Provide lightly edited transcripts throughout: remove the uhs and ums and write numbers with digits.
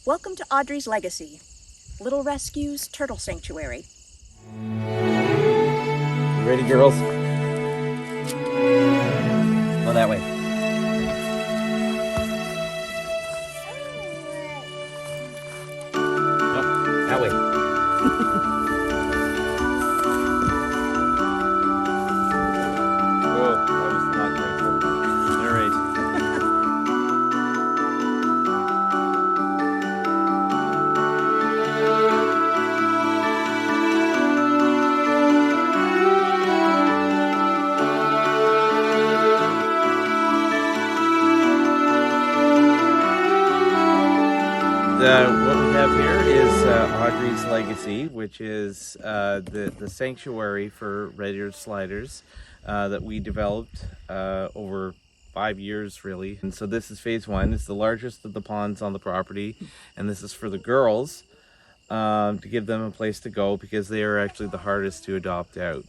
Welcome to Audrey's Legacy, Little Rescue's Turtle Sanctuary. You ready, girls? Go that way. Nope, that way. Whoa, that was not graceful. All right. What we have here is Audrey's Legacy, which is the sanctuary for red-eared sliders that we developed over 5 years, really. And so this is phase one. It's the largest of the ponds on the property, and this is for the girls to give them a place to go because they are actually the hardest to adopt out.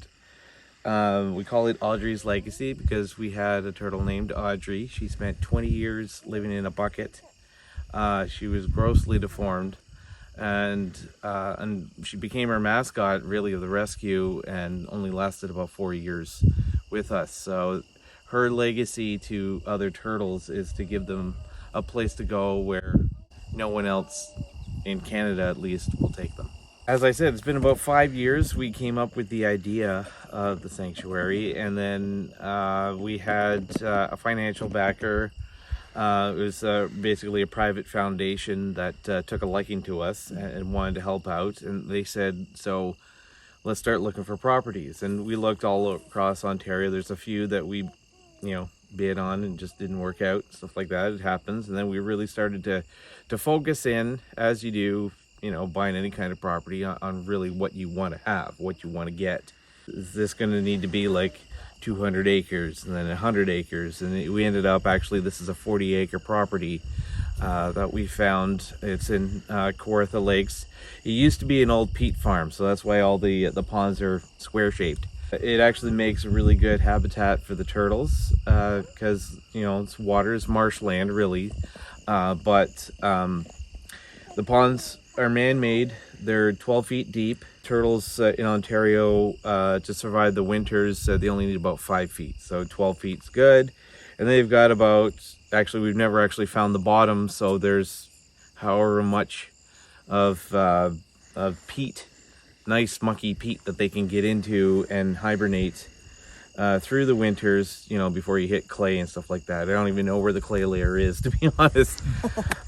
We call it Audrey's Legacy because we had a turtle named Audrey. She spent 20 years living in a bucket. She was grossly deformed, and she became our mascot, really, of the rescue, and only lasted about 4 years with us. So her legacy to other turtles is to give them a place to go where no one else, in Canada at least, will take them. As I said, it's been about 5 years we came up with the idea of the sanctuary, and then we had a financial backer. It was basically a private foundation that took a liking to us and wanted to help out, and they said, so let's start looking for properties. And we looked all across Ontario. There's a few that we bid on and just didn't work out, stuff like that. It happens. And then we really started to focus in, as you do, buying any kind of property, on really what you want to have, what you want to get. Is this going to need to be like 200 acres and then 100 acres? And we ended up, actually, this is a 40-acre property that we found. It's in Kawartha Lakes. It used to be an old peat farm, so that's why all the ponds are square-shaped. It actually makes a really good habitat for the turtles because, it's water, is marshland, really. But the ponds are man-made. They're 12 feet deep. Turtles in Ontario, to survive the winters, they only need about 5 feet. So 12 feet's good. And they've got about, actually, we've never actually found the bottom, so there's however much of peat, nice mucky peat, that they can get into and hibernate through the winters, before you hit clay and stuff like that. I don't even know where the clay layer is, to be honest.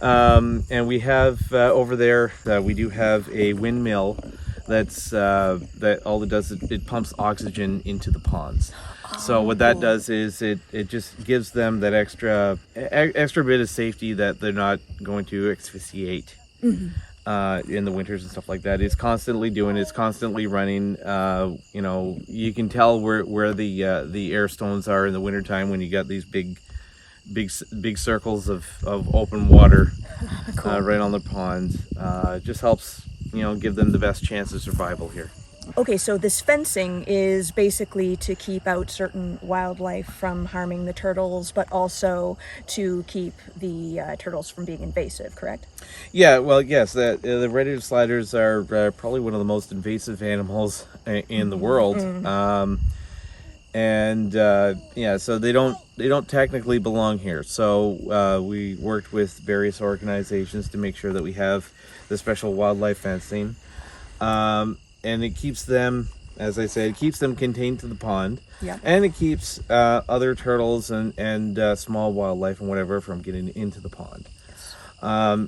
And we have over there, we do have a windmill that all it does is it pumps oxygen into the ponds. So what that does is it just gives them that extra bit of safety that they're not going to asphyxiate in the winters and stuff like that. It's constantly doing, it's constantly running. You can tell where the air stones are in the wintertime when you got these big circles of open water cool. Right on the pond. It just helps give them the best chance of survival here. Okay, so this fencing is basically to keep out certain wildlife from harming the turtles, but also to keep the turtles from being invasive, correct? Yeah, well, yes, the red-eared sliders are probably one of the most invasive animals in the world. So they don't technically belong here. So we worked with various organizations to make sure that we have the special wildlife fencing. And it keeps them, as I said, it keeps them contained to the pond. Yeah. And it keeps other turtles and small wildlife and whatever from getting into the pond.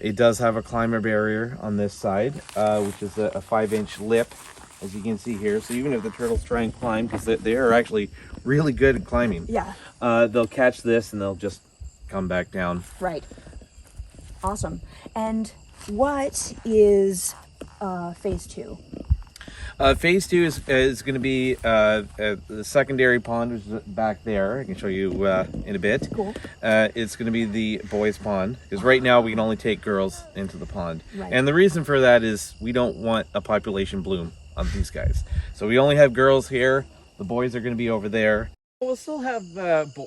It does have a climber barrier on this side, which is a 5-inch lip, as you can see here. So even if the turtles try and climb, because they are actually really good at climbing, they'll catch this and they'll just come back down. Right. Awesome. And what is phase two? Phase two is going to be the secondary pond, which is back there. I can show you in a bit. Cool. It's going to be the boys' pond, because right now we can only take girls into the pond. Right. And the reason for that is we don't want a population bloom on these guys. So we only have girls here. The boys are going to be over there. We'll still have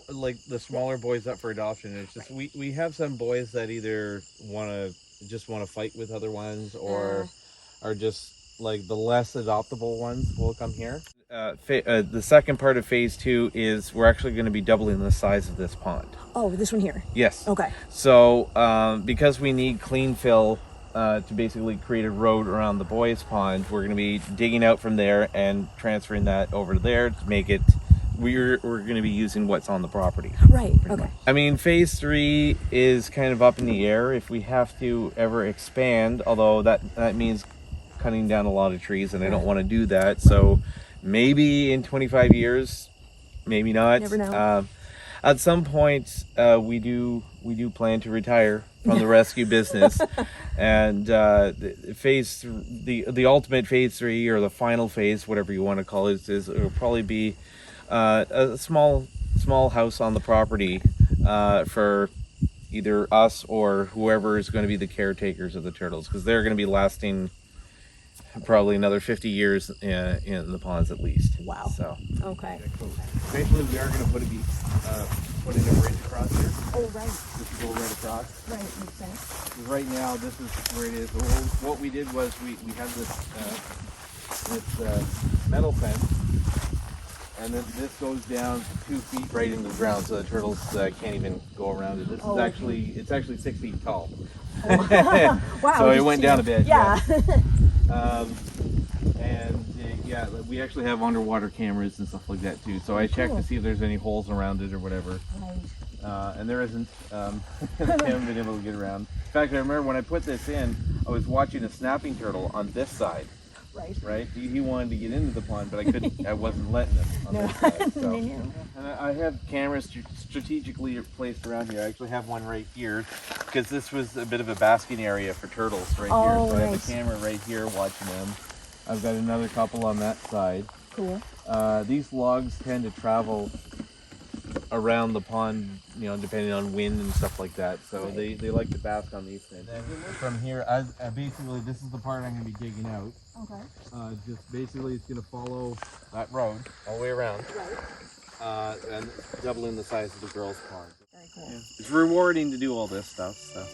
like the smaller boys up for adoption. It's just we have some boys that either want to just want to fight with other ones, or are just like the less adoptable ones will come here. The second part of phase 2 is we're actually going to be doubling the size of this pond. Oh, this one here. Yes. Okay. So because we need clean fill to basically create a road around the boys pond, we're going to be digging out from there and transferring that over there to make it, we're going to be using what's on the property. Right. Okay. Much. I mean, phase 3 is kind of up in the air if we have to ever expand, although that means cutting down a lot of trees, and I don't want to do that. So maybe in 25 years, maybe not. Never know. At some point, we do plan to retire from the rescue business, and the ultimate phase 3, or the final phase, whatever you want to call it, is it'll probably be a small house on the property for either us or whoever is going to be the caretakers of the turtles, because they're going to be lasting probably another 50 years in the ponds at least. Wow. So okay. eventually we are going to put in a bridge across here. Oh, right. This will go right across. Right. Makes sense. Right now, this is where it is. What we did was we have this metal fence, and then this goes down 2 feet right into the ground, so the turtles can't even go around it. This is actually, it's actually 6 feet tall. Wow. So it went down a bit. Yeah. Yeah, we actually have underwater cameras and stuff like that too. So I checked to see if there's any holes around it or whatever. Right. And there isn't. I haven't been able to get around. In fact, I remember when I put this in, I was watching a snapping turtle on this side. Right. Right. He wanted to get into the pond, but I couldn't. I wasn't letting him on this side. So. And I have cameras strategically placed around here. I actually have one right here because this was a bit of a basking area for turtles right here. So I have a camera right here watching them. I've got another couple on that side. Cool. These logs tend to travel around the pond, depending on wind and stuff like that. So they like to bask on these things. From here, basically, this is the part I'm going to be digging out. Okay. Just basically, it's going to follow that road all the way around. Right. And doubling the size of the girls' pond. Very cool. Yeah. It's rewarding to do all this stuff. So.